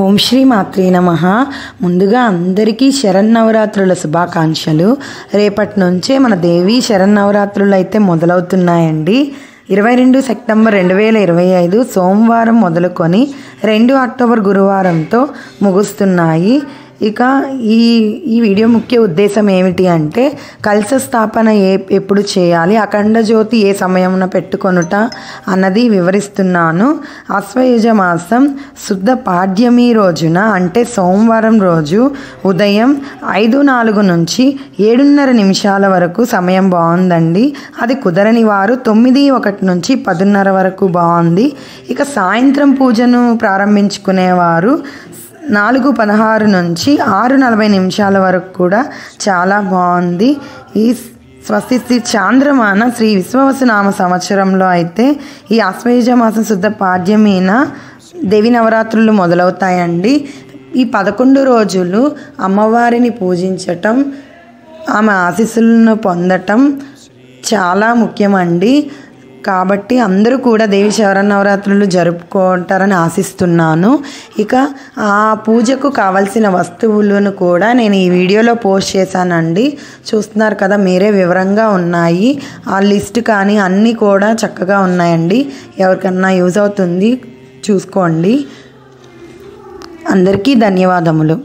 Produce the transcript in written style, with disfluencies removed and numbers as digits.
ఓం శ్రీ మాత్రే నమః. ముందుగా అందరికీ శరన్నవరాత్రుల శుభాకాంక్షలు. రేపటి నుంచే మన దేవి శరన్నవరాత్రులు అయితే మొదలవుతున్నాయండి. 22 సెప్టెంబర్ 2025 సోమవారం మొదలుకొని 2 అక్టోబర్ గురువారంతో ముగుస్తున్నాయి. ఇక ఈ వీడియో ముఖ్య ఉద్దేశం ఏమిటి అంటే కలశ స్థాపన ఎప్పుడు చేయాలి, అఖండ జ్యోతి ఏ సమయమున పెట్టుకొనుట అన్నది వివరిస్తున్నాను. ఆశ్వయుజ మాసం శుద్ధ పాడ్యమి రోజున అంటే సోమవారం రోజు ఉదయం 5:04 నుంచి 7:30 వరకు సమయం బాగుందండి. అది కుదరని వారు 9:01 నుంచి 10:30 వరకు బాగుంది. ఇక సాయంత్రం పూజను ప్రారంభించుకునేవారు 4:16 నుంచి 6:40 వరకు కూడా చాలా బాగుంది. ఈ స్వస్తి చాంద్రమాన శ్రీ విశ్వవసునామ సంవత్సరంలో అయితే ఈ ఆశ్వయుజ మాసం శుద్ధ పాడ్యమిన దేవి నవరాత్రులు మొదలవుతాయండి. ఈ 11 రోజులు అమ్మవారిని పూజించటం, ఆమె ఆశీస్సులను పొందటం చాలా ముఖ్యమండి. కాబట్టి అందరూ కూడా దేవి శరన్నవరాత్రులు జరుపుకుంటారని ఆశిస్తున్నాను. ఇక ఆ పూజకు కావలసిన వస్తువులను కూడా నేను ఈ వీడియోలో పోస్ట్ చేశానండి. చూస్తున్నారు కదా, మీరే వివరంగా ఉన్నాయి. ఆ లిస్ట్ కానీ అన్నీ కూడా చక్కగా ఉన్నాయండి. ఎవరికన్నా యూజ్ అవుతుంది, చూసుకోండి. అందరికీ ధన్యవాదములు.